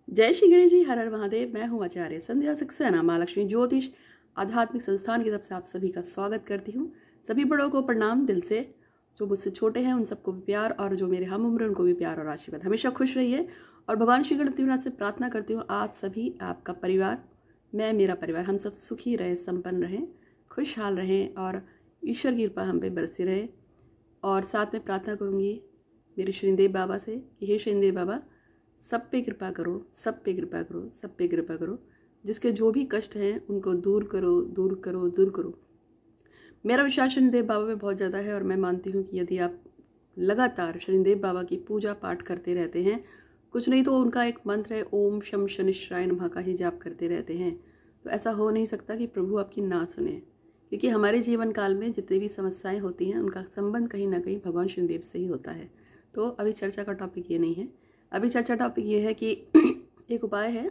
जय श्री गणेश जी, हर हर महादेव। मैं हूँ आचार्य संध्या सक्सेना, माँ लक्ष्मी ज्योतिष आध्यात्मिक संस्थान की तरफ से आप सभी का स्वागत करती हूँ। सभी बड़ों को प्रणाम दिल से, जो मुझसे छोटे हैं उन सबको भी प्यार, और जो मेरे हम उम्र उनको भी प्यार और आशीर्वाद। हमेशा खुश रहिए और भगवान श्री गणपति से प्रार्थना करती हूँ आप सभी, आपका परिवार, मैं, मेरा परिवार, हम सब सुखी रहें, संपन्न रहें, खुशहाल रहें और ईश्वर की कृपा हम पे बरसी रहे। और साथ में प्रार्थना करूँगी मेरे शनिदेव बाबा से कि हे शनिदेव बाबा, सब पे कृपा करो, सब पे कृपा करो, सब पे कृपा करो। जिसके जो भी कष्ट हैं उनको दूर करो, दूर करो, दूर करो। मेरा विश्वास शनिदेव बाबा में बहुत ज़्यादा है और मैं मानती हूँ कि यदि आप लगातार शनिदेव बाबा की पूजा पाठ करते रहते हैं, कुछ नहीं तो उनका एक मंत्र है ओम शम शनिश्चराय नमः का ही जाप करते रहते हैं, तो ऐसा हो नहीं सकता कि प्रभु आपकी ना सुने। क्योंकि हमारे जीवन काल में जितनी भी समस्याएं होती हैं उनका संबंध कहीं ना कहीं भगवान शनिदेव से ही होता है। तो अभी चर्चा का टॉपिक ये नहीं है। अभी चर्चा टॉपिक ये है कि एक उपाय है,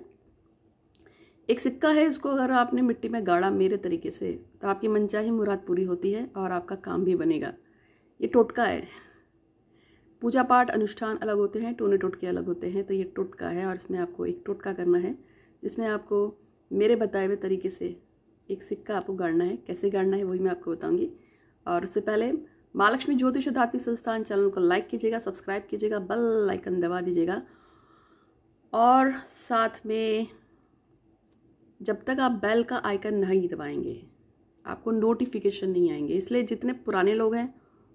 एक सिक्का है, उसको अगर आपने मिट्टी में गाड़ा मेरे तरीके से तो आपकी मनचाही मुराद पूरी होती है और आपका काम भी बनेगा। ये टोटका है। पूजा पाठ अनुष्ठान अलग होते हैं, टोने टोटके अलग होते हैं, तो ये टोटका है और इसमें आपको एक टोटका करना है जिसमें आपको मेरे बताए हुए तरीके से एक सिक्का आपको गाड़ना है। कैसे गाड़ना है वही मैं आपको बताऊँगी। और उससे पहले माँ लक्ष्मी ज्योतिष आध्यात्मिक संस्थान चैनल को लाइक कीजिएगा, सब्सक्राइब कीजिएगा, बेल आइकन दबा दीजिएगा। और साथ में जब तक आप बेल का आइकन नहीं दबाएंगे आपको नोटिफिकेशन नहीं आएंगे। इसलिए जितने पुराने लोग हैं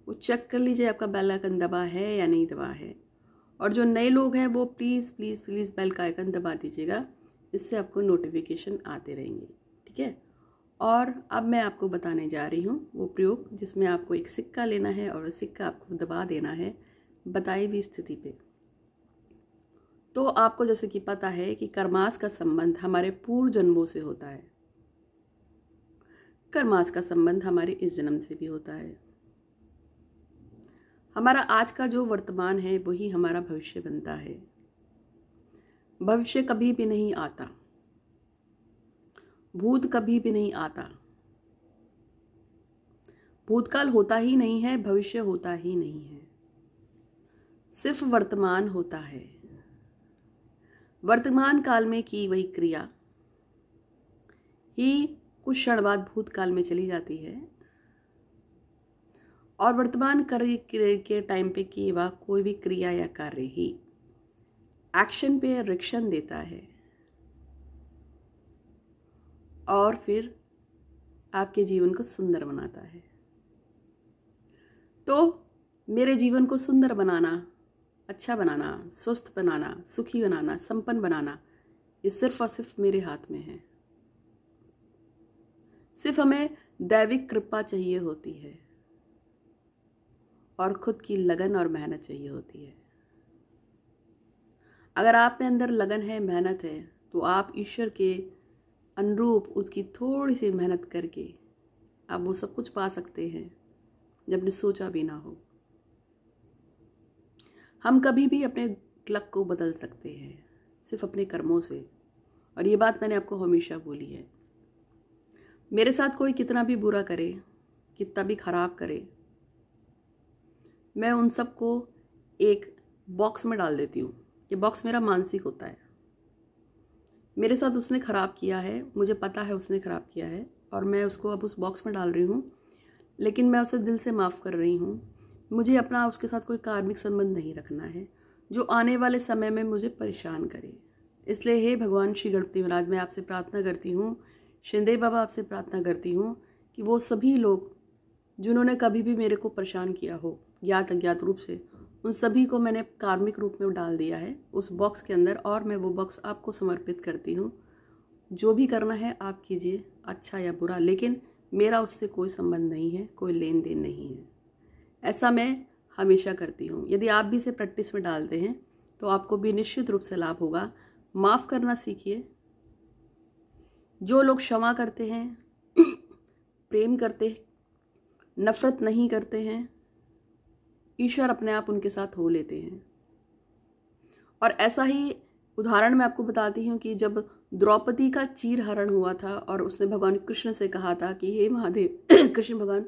वो चेक कर लीजिए आपका बेल आइकन दबा है या नहीं दबा है, और जो नए लोग हैं वो प्लीज़ प्लीज़ प्लीज़ बेल का आइकन दबा दीजिएगा, इससे आपको नोटिफिकेशन आते रहेंगे। ठीक है। और अब मैं आपको बताने जा रही हूँ वो प्रयोग जिसमें आपको एक सिक्का लेना है और सिक्का आपको दबा देना है बताई हुई स्थिति पे। तो आपको जैसे कि पता है कि कर्मास का संबंध हमारे पूर्व जन्मों से होता है, कर्मास का संबंध हमारे इस जन्म से भी होता है। हमारा आज का जो वर्तमान है वही हमारा भविष्य बनता है। भविष्य कभी भी नहीं आता, भूत कभी भी नहीं आता, भूतकाल होता ही नहीं है, भविष्य होता ही नहीं है, सिर्फ वर्तमान होता है। वर्तमान काल में की वही क्रिया ही कुछ क्षण बाद भूतकाल में चली जाती है, और वर्तमान कार्य के टाइम पे किए हुआ कोई भी क्रिया या कार्य ही एक्शन पे रिएक्शन देता है और फिर आपके जीवन को सुंदर बनाता है। तो मेरे जीवन को सुंदर बनाना, अच्छा बनाना, स्वस्थ बनाना, सुखी बनाना, संपन्न बनाना, ये सिर्फ और सिर्फ मेरे हाथ में है। सिर्फ हमें दैविक कृपा चाहिए होती है और खुद की लगन और मेहनत चाहिए होती है। अगर आप में अंदर लगन है, मेहनत है, तो आप ईश्वर के अनुरूप उसकी थोड़ी सी मेहनत करके आप वो सब कुछ पा सकते हैं जब आपने सोचा भी ना हो। हम कभी भी अपने लक को बदल सकते हैं सिर्फ अपने कर्मों से, और ये बात मैंने आपको हमेशा बोली है। मेरे साथ कोई कितना भी बुरा करे, कितना भी खराब करे, मैं उन सबको एक बॉक्स में डाल देती हूँ। ये बॉक्स मेरा मानसिक होता है। मेरे साथ उसने ख़राब किया है, मुझे पता है उसने ख़राब किया है, और मैं उसको अब उस बॉक्स में डाल रही हूँ, लेकिन मैं उसे दिल से माफ़ कर रही हूँ। मुझे अपना उसके साथ कोई कार्मिक संबंध नहीं रखना है जो आने वाले समय में मुझे परेशान करे। इसलिए हे भगवान श्री गणपति महाराज, मैं आपसे प्रार्थना करती हूँ, शनिदेव बाबा आपसे प्रार्थना करती हूँ कि वो सभी लोग जिन्होंने कभी भी मेरे को परेशान किया हो ज्ञात अज्ञात रूप से, उन सभी को मैंने कार्मिक रूप में डाल दिया है उस बॉक्स के अंदर, और मैं वो बॉक्स आपको समर्पित करती हूँ। जो भी करना है आप कीजिए, अच्छा या बुरा, लेकिन मेरा उससे कोई संबंध नहीं है, कोई लेन देन नहीं है। ऐसा मैं हमेशा करती हूँ। यदि आप भी इसे प्रैक्टिस में डालते हैं तो आपको भी निश्चित रूप से लाभ होगा। माफ़ करना सीखिए। जो लोग क्षमा करते हैं, प्रेम करते हैं, नफरत नहीं करते हैं, ईश्वर अपने आप उनके साथ हो लेते हैं। और ऐसा ही उदाहरण मैं आपको बताती हूँ कि जब द्रौपदी का चीरहरण हुआ था और उसने भगवान कृष्ण से कहा था कि हे महादेव, कृष्ण भगवान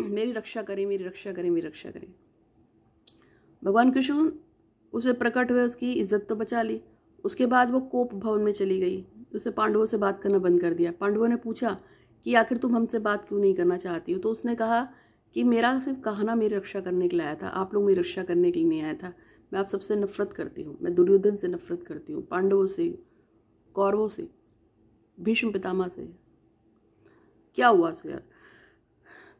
मेरी रक्षा करें, मेरी रक्षा करें, मेरी रक्षा करें। भगवान कृष्ण उसे प्रकट हुए, उसकी इज्जत तो बचा ली, उसके बाद वो कोप भवन में चली गई, उसने पांडवों से बात करना बंद कर दिया। पांडवों ने पूछा कि आखिर तुम हमसे बात क्यों नहीं करना चाहती हो? तो उसने कहा कि मेरा सिर्फ कहना मेरी रक्षा करने के लिए आया था, आप लोग मेरी रक्षा करने के लिए नहीं आया था। मैं आप सबसे नफरत करती हूँ, मैं दुर्योधन से नफरत करती हूँ, पांडवों से, कौरवों से, भीष्म पितामह से। क्या हुआ यार?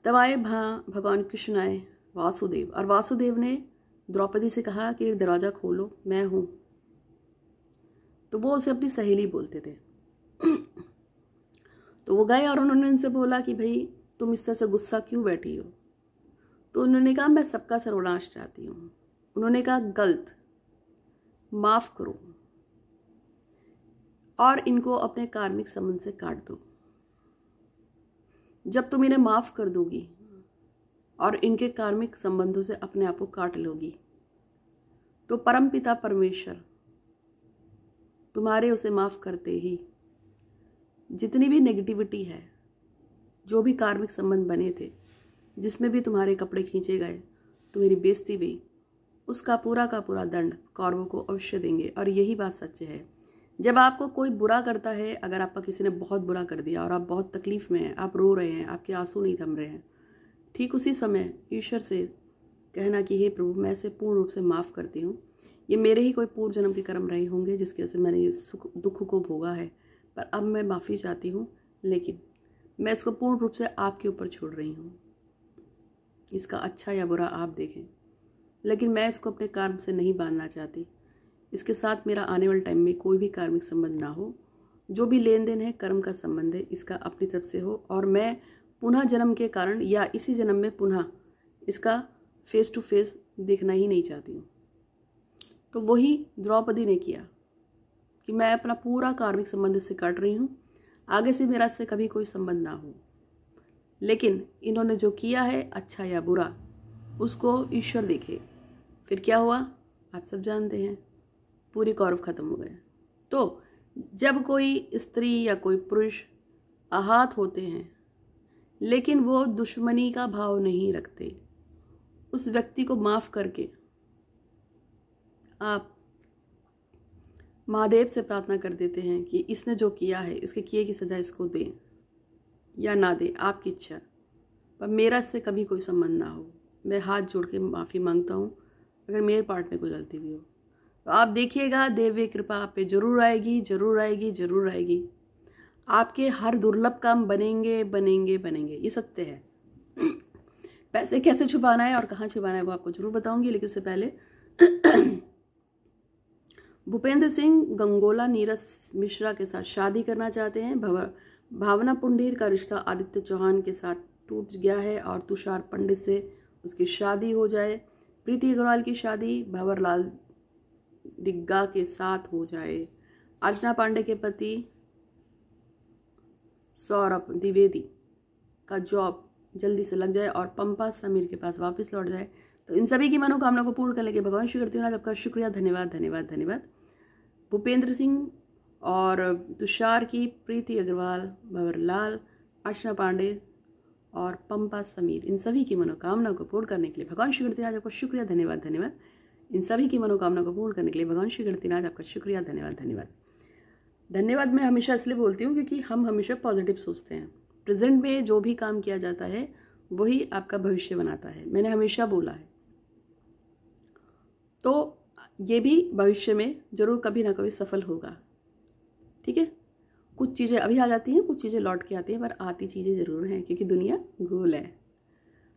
तब आए भगवान कृष्ण आए, वासुदेव, और वासुदेव ने द्रौपदी से कहा कि दरवाजा खोलो, मैं हूं। तो वो उसे अपनी सहेली बोलते थे। तो वो गए और उन्होंने उनसे बोला कि भाई तुम इस तरह से गुस्सा क्यों बैठी हो? तो उन्होंने कहा मैं सबका सर्वनाश चाहती हूँ। उन्होंने कहा गलत, माफ करो और इनको अपने कार्मिक संबंध से काट दो। जब तुम इन्हें माफ कर दोगी और इनके कार्मिक संबंधों से अपने आप को काट लोगी, तो परमपिता परमेश्वर तुम्हारे उसे माफ करते ही जितनी भी नेगेटिविटी है, जो भी कार्मिक संबंध बने थे, जिसमें भी तुम्हारे कपड़े खींचे गए, तुम्हारी बेइज्जती हुई, उसका पूरा का पूरा दंड कौरवों को अवश्य देंगे। और यही बात सच है। जब आपको कोई बुरा करता है, अगर आपका किसी ने बहुत बुरा कर दिया और आप बहुत तकलीफ में हैं, आप रो रहे हैं, आपके आंसू नहीं थम रहे हैं, ठीक उसी समय ईश्वर से कहना कि हे प्रभु, मैं इसे पूर्ण रूप से माफ़ करती हूँ। ये मेरे ही कोई पूर्व जन्म के कर्म रहे होंगे जिसकी वजह से मैंने ये दुख को भोगा है, पर अब मैं माफ़ी चाहती हूँ, लेकिन मैं इसको पूर्ण रूप से आपके ऊपर छोड़ रही हूँ। इसका अच्छा या बुरा आप देखें, लेकिन मैं इसको अपने कर्म से नहीं बांधना चाहती। इसके साथ मेरा आने वाले टाइम में कोई भी कार्मिक संबंध ना हो। जो भी लेन देन है कर्म का संबंध है, इसका अपनी तरफ से हो, और मैं पुनः जन्म के कारण या इसी जन्म में पुनः इसका फेस टू फेस देखना ही नहीं चाहती हूँ। तो वही द्रौपदी ने किया कि मैं अपना पूरा कार्मिक संबंध इससे काट रही हूँ, आगे से मेरा इससे कभी कोई संबंध ना हो। लेकिन इन्होंने जो किया है, अच्छा या बुरा, उसको ईश्वर देखे। फिर क्या हुआ आप सब जानते हैं, पूरी कौरव खत्म हो गए। तो जब कोई स्त्री या कोई पुरुष आहत होते हैं लेकिन वो दुश्मनी का भाव नहीं रखते, उस व्यक्ति को माफ करके आप महादेव से प्रार्थना कर देते हैं कि इसने जो किया है, इसके किए की सजा इसको दें या ना दे, आपकी इच्छा, पर मेरा इससे कभी कोई संबंध ना हो। मैं हाथ जोड़ के माफ़ी मांगता हूँ अगर मेरे पार्ट में कोई गलती भी हो। तो आप देखिएगा, देवी कृपा आप पे जरूर आएगी, जरूर आएगी, जरूर आएगी। आपके हर दुर्लभ काम बनेंगे बनेंगे बनेंगे, ये सत्य है। पैसे कैसे छुपाना है और कहाँ छुपाना है वो आपको जरूर बताऊंगी, लेकिन उससे पहले भूपेंद्र सिंह गंगोला नीरज मिश्रा के साथ शादी करना चाहते हैं। भावना पुंडीर का रिश्ता आदित्य चौहान के साथ टूट गया है और तुषार पंडित से उसकी शादी हो जाए। प्रीति अग्रवाल की शादी भंवरलाल डिग्गा के साथ हो जाए। अर्चना पांडे के पति सौरभ द्विवेदी का जॉब जल्दी से लग जाए और पंपा समीर के पास वापस लौट जाए। तो इन सभी की मनोकामना को पूर्ण करने के भगवान श्री करती हूँ। आपका शुक्रिया, धन्यवाद धन्यवाद धन्यवाद। भूपेंद्र सिंह और तुषार की, प्रीति अग्रवाल, भंवरलाल, अर्चना पांडे और पंपा समीर, इन सभी की मनोकामना को पूर्ण करने के लिए भगवान श्री गणतिनाथ आपका शुक्रिया, धन्यवाद धन्यवाद। इन सभी की मनोकामना को पूर्ण करने के लिए भगवान श्री गणतिनाथ आपका शुक्रिया, धन्यवाद धन्यवाद धन्यवाद। मैं हमेशा इसलिए बोलती हूँ क्योंकि हम हमेशा पॉजिटिव सोचते हैं। प्रेजेंट में जो भी काम किया जाता है वही आपका भविष्य बनाता है, मैंने हमेशा बोला है। तो ये भी भविष्य में जरूर कभी ना कभी सफल होगा, ठीक है। कुछ चीज़ें अभी आ जाती हैं, कुछ चीज़ें लौट के आती हैं, पर आती चीज़ें ज़रूर हैं क्योंकि दुनिया गोल है।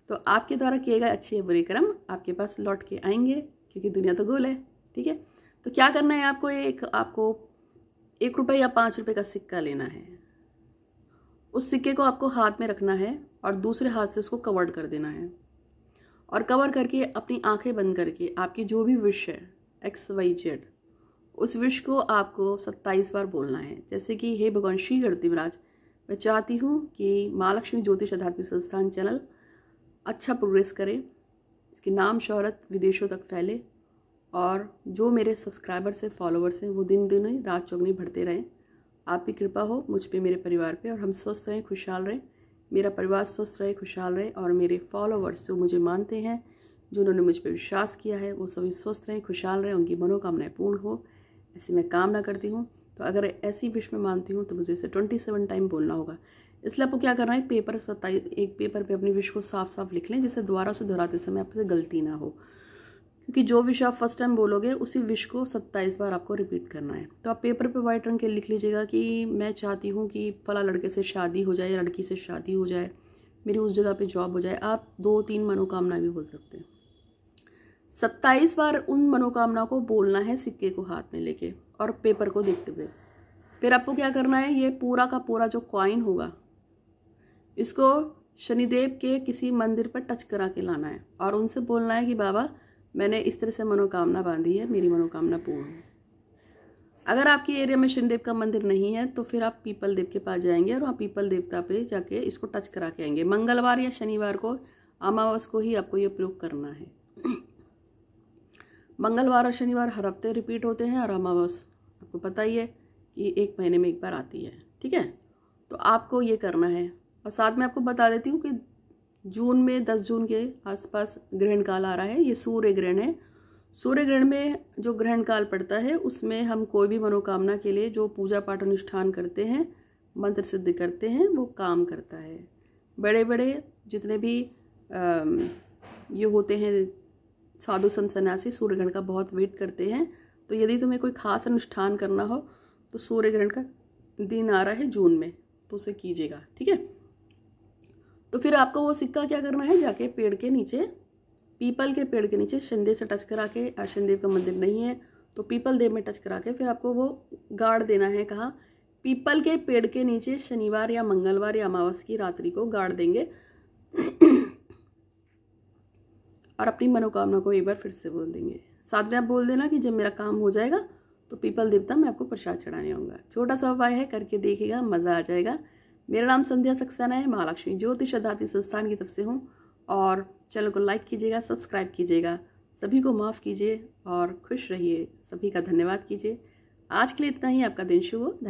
तो आपके द्वारा किए गए अच्छे या बुरे कर्म आपके पास लौट के आएंगे क्योंकि दुनिया तो गोल है, ठीक है। तो क्या करना है आपको, आपको 1 रुपये या 5 रुपये का सिक्का लेना है। उस सिक्के को आपको हाथ में रखना है और दूसरे हाथ से उसको कवर्ड कर देना है, और कवर करके अपनी आंखें बंद करके आपकी जो भी विश है XYZ, उस विश को आपको 27 बार बोलना है। जैसे कि हे भगवान श्री गणतिनाथ, मैं चाहती हूँ कि महालक्ष्मी ज्योतिष आध्यात्मिक संस्थान चैनल अच्छा प्रोग्रेस करे, इसकी नाम शोहरत विदेशों तक फैले, और जो मेरे सब्सक्राइबर्स हैं, फॉलोअर्स हैं, वो दिन दिन रात चौगनी बढ़ते रहें। आपकी कृपा हो मुझ पे, मेरे परिवार पे, और हम स्वस्थ रहें, खुशहाल रहें, मेरा परिवार स्वस्थ रहे, खुशहाल रहे, और मेरे फॉलोअर्स जो मुझे मानते हैं, जो उन्होंने मुझ पर विश्वास किया है, वो सभी स्वस्थ रहें, खुशहाल रहें, उनकी मनोकामनाएं पूर्ण हो। ऐसी मैं कामना करती हूँ। तो अगर ऐसी विश मैं मानती हूँ तो मुझे इसे 27 टाइम बोलना होगा। इसलिए आपको क्या करना है, एक पेपर पे अपनी विश को साफ साफ लिख लें, जिससे दोबारा से दोहराते समय आपसे गलती ना हो। क्योंकि जो विश आप फर्स्ट टाइम बोलोगे उसी विश को 27 बार आपको रिपीट करना है। तो आप पेपर पे वाइट रंग के लिख लीजिएगा कि मैं चाहती हूँ कि फला लड़के से शादी हो जाए या लड़की से शादी हो जाए, मेरी उस जगह पे जॉब हो जाए। आप 2-3 मनोकामना भी बोल सकते हैं। 27 बार उन मनोकामना को बोलना है सिक्के को हाथ में लेके और पेपर को देखते हुए। फिर आपको क्या करना है, ये पूरा का पूरा जो कॉइन होगा इसको शनिदेव के किसी मंदिर पर टच करा के लाना है और उनसे बोलना है कि बाबा मैंने इस तरह से मनोकामना बांधी है, मेरी मनोकामना पूर्ण हो। अगर आपके एरिया में शनिदेव का मंदिर नहीं है तो फिर आप पीपल देव के पास जाएंगे और वहाँ पीपल देवता पे जाके इसको टच करा के आएंगे। मंगलवार या शनिवार को, अमावस को ही आपको ये प्रयोग करना है। मंगलवार और शनिवार हर हफ्ते रिपीट होते हैं और अमावस आपको पता ही है कि 1 महीने में 1 बार आती है। ठीक है, तो आपको ये करना है। और साथ में आपको बता देती हूँ कि जून में 10 जून के आसपास ग्रहण काल आ रहा है। ये सूर्य ग्रहण है। सूर्य ग्रहण में जो ग्रहण काल पड़ता है उसमें हम कोई भी मनोकामना के लिए जो पूजा पाठ अनुष्ठान करते हैं, मंत्र सिद्ध करते हैं, वो काम करता है। बड़े बड़े जितने भी ये होते हैं साधु संत सन्यासी सूर्य ग्रहण का बहुत वेट करते हैं। तो यदि तुम्हें कोई खास अनुष्ठान करना हो तो सूर्य ग्रहण का दिन आ रहा है जून में, तो उसे कीजिएगा। ठीक है, तो फिर आपको वो सिक्का क्या करना है, जाके पेड़ के नीचे, पीपल के पेड़ के नीचे शनिदेव से टच करा के, शनिदेव का मंदिर नहीं है तो पीपल देव में टच करा के फिर आपको वो गाड़ देना है। कहाँ, पीपल के पेड़ के नीचे शनिवार या मंगलवार या अमावस की रात्रि को गाड़ देंगे और अपनी मनोकामना को एक बार फिर से बोल देंगे। साथ में आप बोल देना कि जब मेरा काम हो जाएगा तो पीपल देवता मैं आपको प्रसाद चढ़ाने आऊँगा। छोटा सा उपाय है, करके देखिएगा, मज़ा आ जाएगा। मेरा नाम संध्या सक्सेना है, महालक्ष्मी ज्योतिष आध्यात्मिक संस्थान की तरफ से हूँ। और चैनल को लाइक कीजिएगा, सब्सक्राइब कीजिएगा, सभी को माफ़ कीजिए और खुश रहिए। सभी का धन्यवाद कीजिए। आज के लिए इतना ही। आपका दिन शुभ हो। धन्यवाद।